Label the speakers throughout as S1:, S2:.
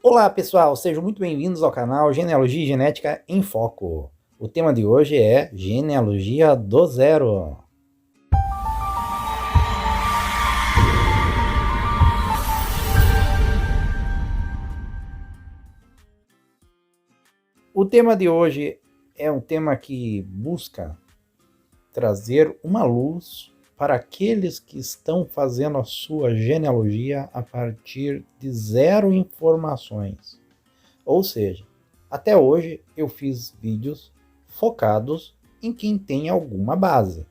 S1: Olá pessoal, sejam muito bem-vindos ao canal Genealogia e Genética em Foco. O tema de hoje é genealogia do zero. O tema de hoje é um tema que busca trazer uma luz para aqueles que estão fazendo a sua genealogia a partir de zero informações. Ou seja, até hoje eu fiz vídeos focados em quem tem alguma base,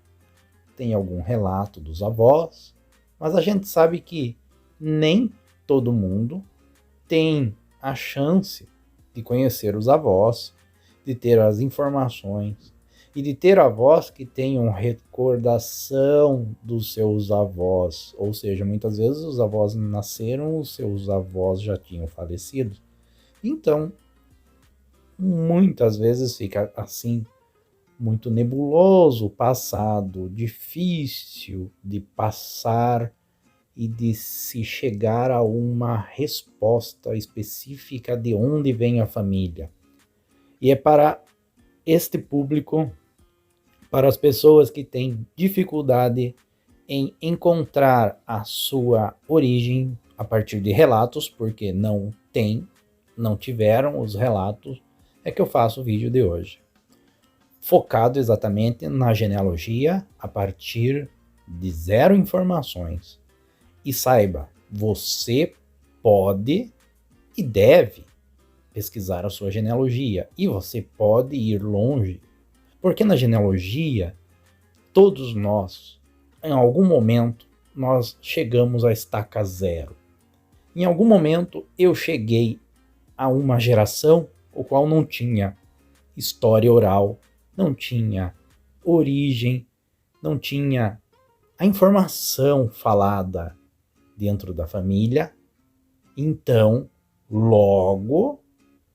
S1: tem algum relato dos avós, mas a gente sabe que nem todo mundo tem a chance de conhecer os avós, de ter as informações e de ter avós que tenham recordação dos seus avós. Ou seja, muitas vezes os avós nasceram, os seus avós já tinham falecido. Então, muitas vezes fica assim muito nebuloso o passado, difícil de passar e de se chegar a uma resposta específica de onde vem a família. E é para este público, para as pessoas que têm dificuldade em encontrar a sua origem a partir de relatos, porque não tiveram os relatos, é que eu faço o vídeo de hoje. Focado exatamente na genealogia a partir de zero informações. E saiba, você pode e deve pesquisar a sua genealogia. E você pode ir longe. Porque na genealogia, todos nós, em algum momento, nós chegamos à estaca zero. Em algum momento, eu cheguei a uma geração o qual não tinha história oral, não tinha origem, não tinha a informação falada dentro da família. Então, logo,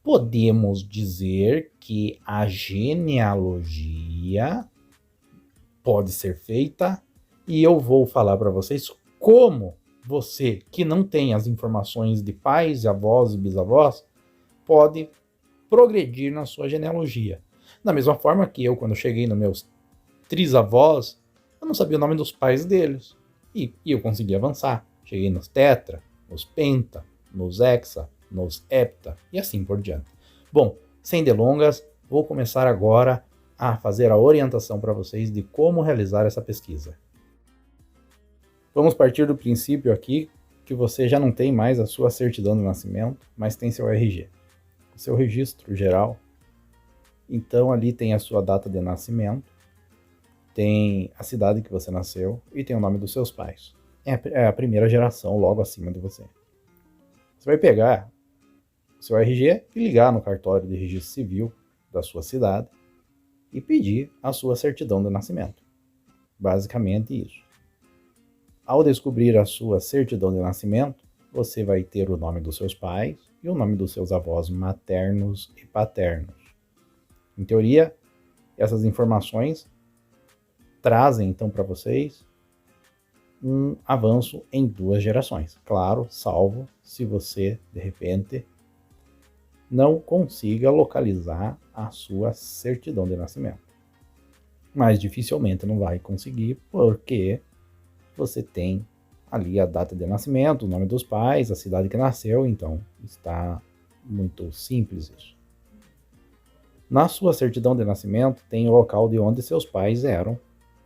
S1: podemos dizer que a genealogia pode ser feita e eu vou falar para vocês como você, que não tem as informações de pais, avós e bisavós, pode progredir na sua genealogia. Da mesma forma que eu, quando cheguei nos meus trisavós, eu não sabia o nome dos pais deles. E eu consegui avançar. Cheguei nos tetra, nos penta, nos hexa, nos hepta e assim por diante. Bom, sem delongas, vou começar agora a fazer a orientação para vocês de como realizar essa pesquisa. Vamos partir do princípio aqui que você já não tem mais a sua certidão de nascimento, mas tem seu RG, seu registro geral. Então ali tem a sua data de nascimento, tem a cidade que você nasceu e tem o nome dos seus pais. É a primeira geração logo acima de você. Você vai pegar o seu RG e ligar no cartório de registro civil da sua cidade e pedir a sua certidão de nascimento. Basicamente isso. Ao descobrir a sua certidão de nascimento, você vai ter o nome dos seus pais e o nome dos seus avós maternos e paternos. Em teoria, essas informações trazem então para vocês um avanço em 2 gerações. Claro, salvo se você, de repente, não consiga localizar a sua certidão de nascimento. Mas dificilmente não vai conseguir, porque você tem ali a data de nascimento, o nome dos pais, a cidade que nasceu, então está muito simples isso. Na sua certidão de nascimento tem o local de onde seus pais eram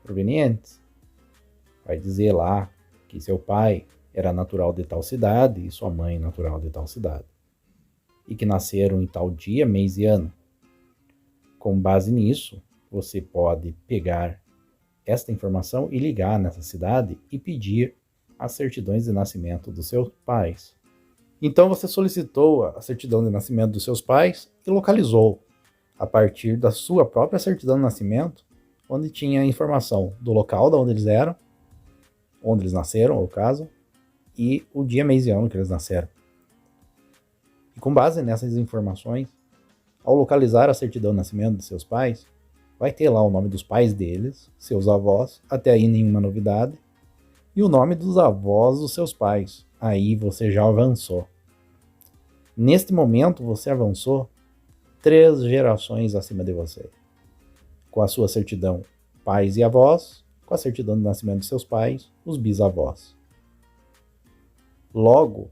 S1: provenientes. Vai dizer lá que seu pai era natural de tal cidade e sua mãe natural de tal cidade. E que nasceram em tal dia, mês e ano. Com base nisso, você pode pegar esta informação e ligar nessa cidade e pedir as certidões de nascimento dos seus pais. Então você solicitou a certidão de nascimento dos seus pais e localizou a partir da sua própria certidão de nascimento, onde tinha a informação do local de onde eles eram, onde eles nasceram, no caso, e o dia, mês e ano que eles nasceram. E com base nessas informações, ao localizar a certidão de nascimento de seus pais, vai ter lá o nome dos pais deles, seus avós, até aí nenhuma novidade, e o nome dos avós dos seus pais. Aí você já avançou. Neste momento, você avançou 3 gerações acima de você. Com a sua certidão pais e avós, com a certidão de nascimento de seus pais, os bisavós. Logo,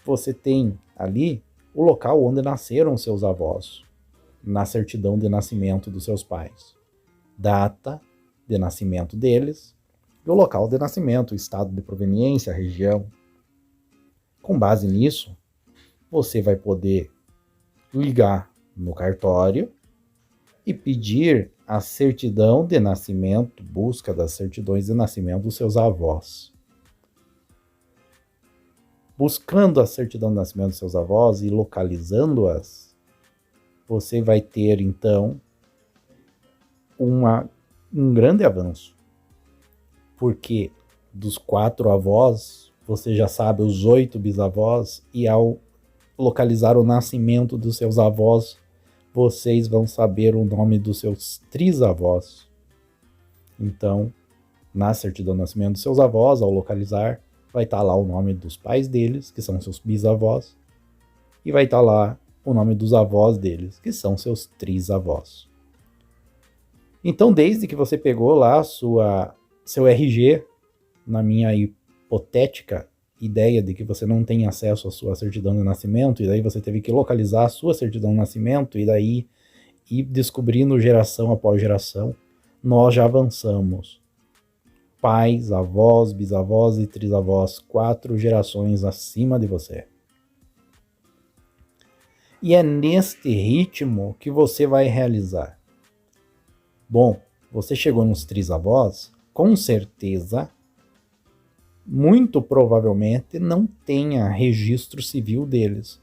S1: você tem ali o local onde nasceram seus avós, na certidão de nascimento dos seus pais. Data de nascimento deles e o local de nascimento, o estado de proveniência, a região. Com base nisso, você vai poder ligar no cartório e pedir a certidão de nascimento, busca das certidões de nascimento dos seus avós. Buscando a certidão de nascimento dos seus avós e localizando-as, você vai ter, então, um grande avanço. Porque dos 4 avós, você já sabe os 8 bisavós, e ao localizar o nascimento dos seus avós, vocês vão saber o nome dos seus trisavós. Então, na certidão de nascimento dos seus avós, ao localizar, vai estar lá o nome dos pais deles, que são seus bisavós, e vai estar lá o nome dos avós deles, que são seus trisavós. Então, desde que você pegou lá seu RG, na minha hipotética ideia de que você não tem acesso à sua certidão de nascimento, e daí você teve que localizar a sua certidão de nascimento, e daí ir descobrindo geração após geração, nós já avançamos. Pais, avós, bisavós e trisavós, 4 gerações acima de você. E é neste ritmo que você vai realizar. Bom, você chegou nos trisavós, com certeza, muito provavelmente não tenha registro civil deles.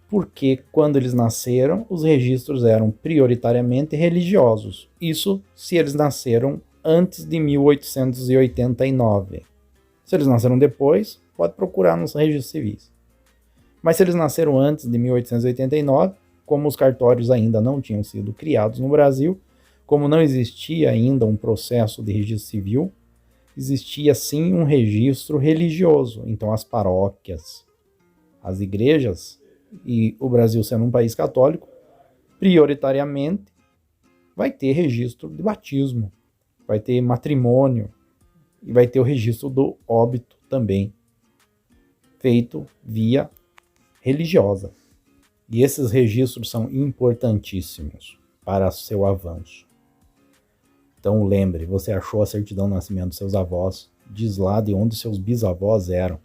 S1: Porque quando eles nasceram, os registros eram prioritariamente religiosos. Isso se eles nasceram antes de 1889. Se eles nasceram depois, pode procurar nos registros civis. Mas se eles nasceram antes de 1889, como os cartórios ainda não tinham sido criados no Brasil, como não existia ainda um processo de registro civil, existia sim um registro religioso. Então as paróquias, as igrejas, e o Brasil sendo um país católico, prioritariamente vai ter registro de batismo, vai ter matrimônio e vai ter o registro do óbito também, feito via religiosa. E esses registros são importantíssimos para seu avanço. Então lembre, você achou a certidão de nascimento dos seus avós, diz lá de onde seus bisavós eram.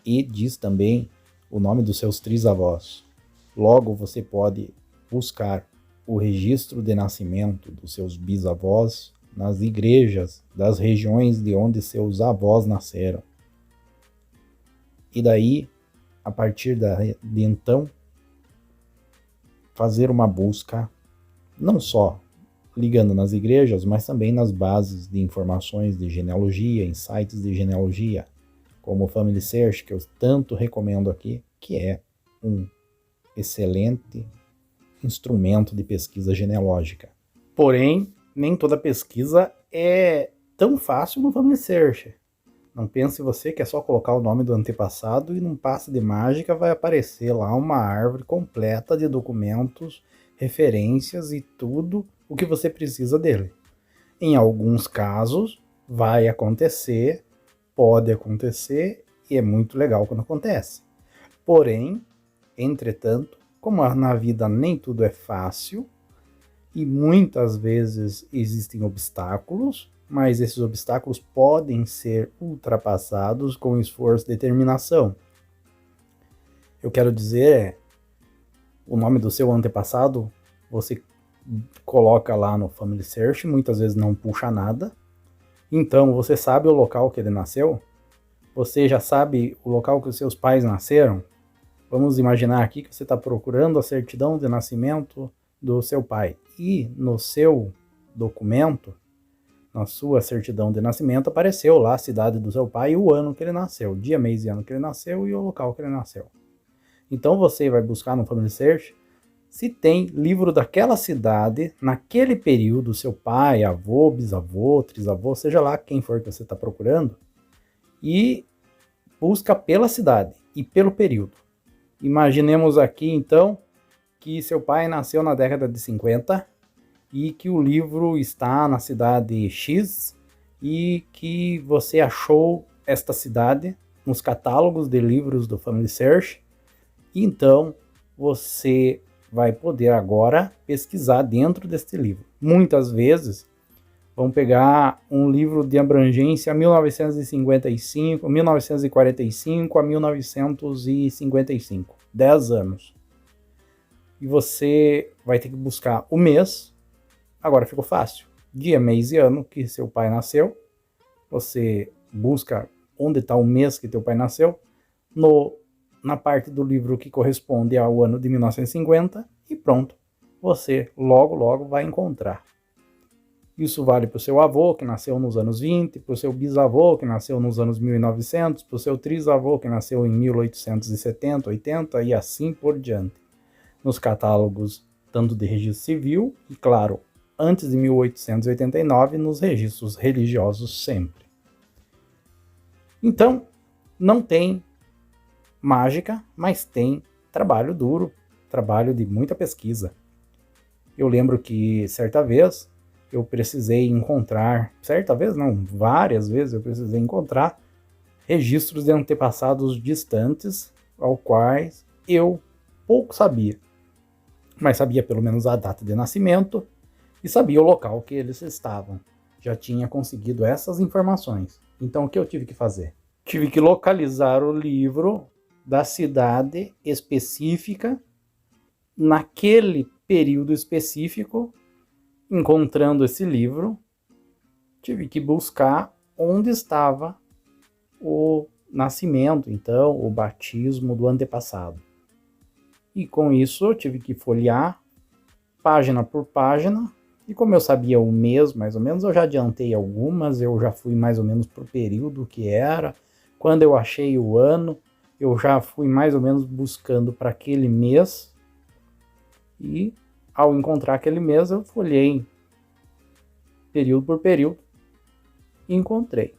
S1: E diz também o nome dos seus trisavós. Logo você pode buscar o registro de nascimento dos seus bisavós nas igrejas das regiões de onde seus avós nasceram. E daí, a partir de então, fazer uma busca, não só ligando nas igrejas, mas também nas bases de informações de genealogia, em sites de genealogia, como o Family Search, que eu tanto recomendo aqui, que é um excelente instrumento de pesquisa genealógica. Porém, nem toda pesquisa é tão fácil no Family Search. Não pense você que é só colocar o nome do antepassado e num passe de mágica vai aparecer lá uma árvore completa de documentos, referências e tudo o que você precisa dele. Em alguns casos vai acontecer, pode acontecer e é muito legal quando acontece. Porém, entretanto, como na vida nem tudo é fácil e muitas vezes existem obstáculos, mas esses obstáculos podem ser ultrapassados com esforço e determinação. Eu quero dizer, o nome do seu antepassado, você coloca lá no Family Search, muitas vezes não puxa nada. Então, você sabe o local que ele nasceu? Você já sabe o local que os seus pais nasceram? Vamos imaginar aqui que você está procurando a certidão de nascimento do seu pai. E no seu documento, na sua certidão de nascimento, apareceu lá a cidade do seu pai e o ano que ele nasceu, dia, mês e ano que ele nasceu e o local que ele nasceu. Então você vai buscar no Family Search se tem livro daquela cidade, naquele período, seu pai, avô, bisavô, trisavô, seja lá quem for que você está procurando, e busca pela cidade. e pelo período. Imaginemos aqui, então, que seu pai nasceu na década de 50 e que o livro está na cidade X e que você achou esta cidade nos catálogos de livros do Family Search. Então, você vai poder agora pesquisar dentro deste livro. Muitas vezes, vamos pegar um livro de abrangência 1955, 1945 a 1955, 10 anos. E você vai ter que buscar o mês. Agora ficou fácil. Dia, mês e ano que seu pai nasceu. Você busca onde está o mês que teu pai nasceu, na parte do livro que corresponde ao ano de 1950 e pronto. Você logo vai encontrar. Isso vale para o seu avô, que nasceu nos anos 20, para o seu bisavô, que nasceu nos anos 1900, para o seu trisavô, que nasceu em 1870, 80 e assim por diante. Nos catálogos tanto de registro civil e, claro, antes de 1889, nos registros religiosos sempre. Então, não tem mágica, mas tem trabalho duro, trabalho de muita pesquisa. Eu lembro que certa vez eu precisei encontrar, certa vez não, várias vezes eu precisei encontrar registros de antepassados distantes, ao quais eu pouco sabia, mas sabia pelo menos a data de nascimento e sabia o local que eles estavam. Já tinha conseguido essas informações. Então o que eu tive que fazer? Tive que localizar o livro da cidade específica, naquele período específico. Encontrando esse livro, tive que buscar onde estava o nascimento, então, o batismo do antepassado. E com isso eu tive que folhear página por página, e como eu sabia o mês mais ou menos, eu já adiantei algumas, eu já fui mais ou menos para o período que era. Quando eu achei o ano, eu já fui mais ou menos buscando para aquele mês, e ao encontrar aquele mês, eu folhei período por período e encontrei.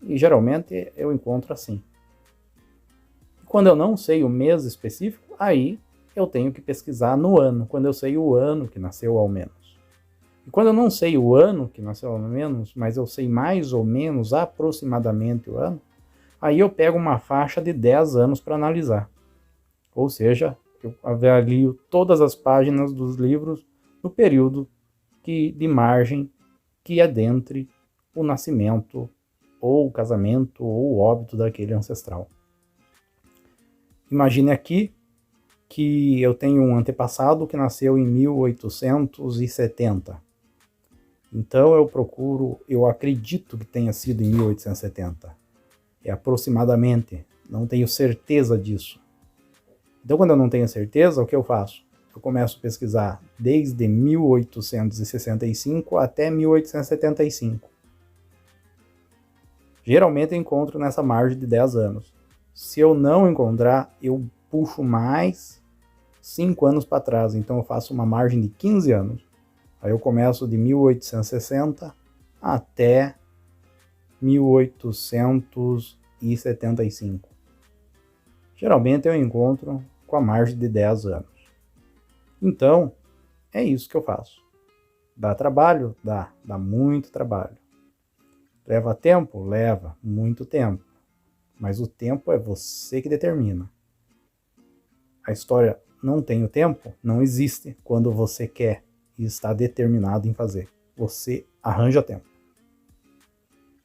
S1: E geralmente eu encontro assim. Quando eu não sei o mês específico, aí eu tenho que pesquisar no ano, quando eu sei o ano que nasceu ao menos. E quando eu não sei o ano que nasceu ao menos, mas eu sei mais ou menos aproximadamente o ano, aí eu pego uma faixa de 10 anos para analisar. Ou seja, eu avalio todas as páginas dos livros no período de margem que é dentre o nascimento, ou o casamento, ou o óbito daquele ancestral. Imagine aqui que eu tenho um antepassado que nasceu em 1870. Então eu acredito que tenha sido em 1870. É aproximadamente, não tenho certeza disso. Então, quando eu não tenho certeza, o que eu faço? Eu começo a pesquisar desde 1865 até 1875. Geralmente eu encontro nessa margem de 10 anos. Se eu não encontrar, eu puxo mais 5 anos para trás. Então eu faço uma margem de 15 anos. Aí eu começo de 1860 até 1875. Geralmente eu encontro com a margem de 10 anos. Então, é isso que eu faço. Dá trabalho? Dá muito trabalho. Leva tempo? Leva muito tempo. Mas o tempo é você que determina. A história não tem o tempo, não existe quando você quer e está determinado em fazer. Você arranja tempo.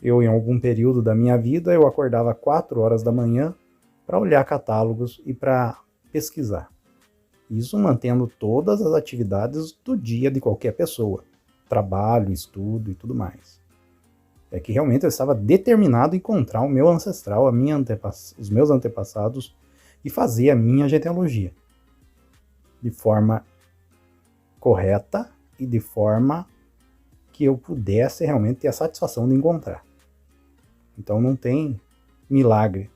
S1: Eu, em algum período da minha vida, eu acordava 4 horas da manhã para olhar catálogos e para pesquisar. Isso mantendo todas as atividades do dia de qualquer pessoa. Trabalho, estudo e tudo mais. É que realmente eu estava determinado a encontrar o meu ancestral, os meus antepassados e fazer a minha genealogia. De forma correta e de forma que eu pudesse realmente ter a satisfação de encontrar. Então não tem milagre,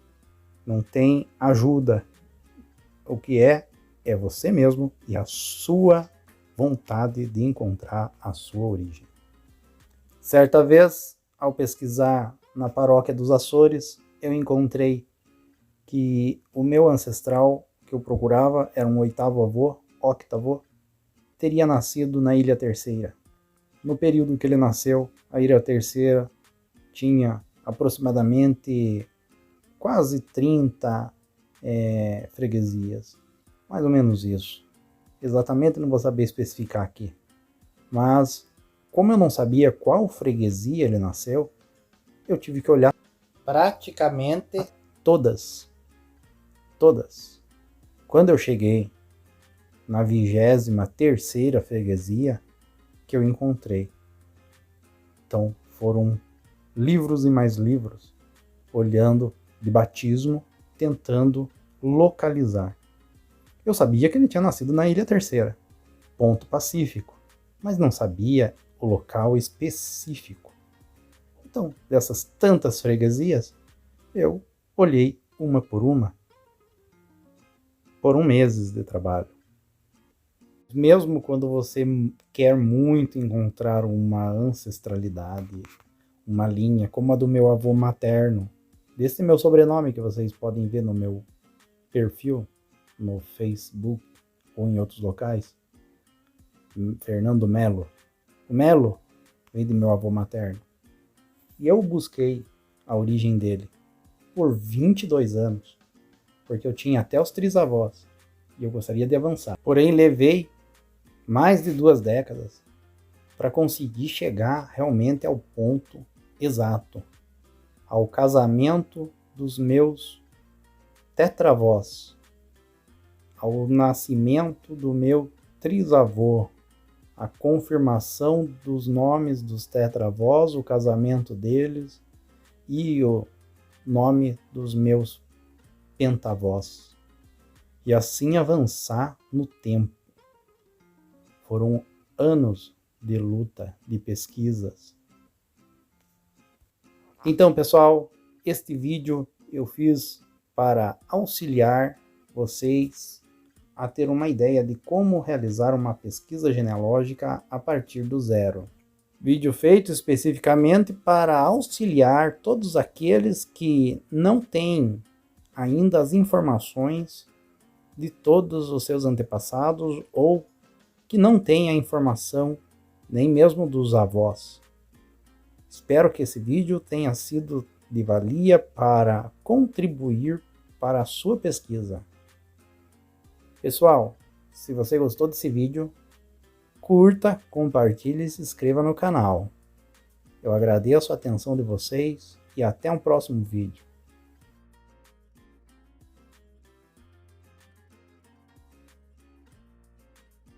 S1: não tem ajuda. O que é você mesmo e a sua vontade de encontrar a sua origem. Certa vez, ao pesquisar na paróquia dos Açores, eu encontrei que o meu ancestral que eu procurava era um oitavo avô, octavo, teria nascido na Ilha Terceira. No período que ele nasceu, a Ilha Terceira tinha aproximadamente quase 30 freguesias, mais ou menos isso. Exatamente não vou saber especificar aqui, mas como eu não sabia qual freguesia ele nasceu, eu tive que olhar praticamente todas. Quando eu cheguei na 23ª freguesia, que eu encontrei. Então foram livros e mais livros, olhando de batismo, tentando localizar. Eu sabia que ele tinha nascido na Ilha Terceira, ponto pacífico, mas não sabia o local específico. Então, dessas tantas freguesias, eu olhei uma, foram meses de trabalho. Mesmo quando você quer muito encontrar uma ancestralidade, uma linha, como a do meu avô materno, desse meu sobrenome que vocês podem ver no meu perfil, no Facebook ou em outros locais, Fernando Melo. O Melo veio do meu avô materno. E eu busquei a origem dele por 22 anos, porque eu tinha até os trisavós e eu gostaria de avançar. Porém, levei mais de 2 décadas para conseguir chegar realmente ao ponto exato, ao casamento dos meus tetravós, ao nascimento do meu trisavô, a confirmação dos nomes dos tetravós, o casamento deles e o nome dos meus pentavós. E assim avançar no tempo. Foram anos de luta, de pesquisas. Então, pessoal, este vídeo eu fiz para auxiliar vocês a ter uma ideia de como realizar uma pesquisa genealógica a partir do zero. Vídeo feito especificamente para auxiliar todos aqueles que não têm ainda as informações de todos os seus antepassados ou que não têm a informação nem mesmo dos avós. Espero que esse vídeo tenha sido de valia para contribuir para a sua pesquisa. Pessoal, se você gostou desse vídeo, curta, compartilhe e se inscreva no canal. Eu agradeço a atenção de vocês e até um próximo vídeo.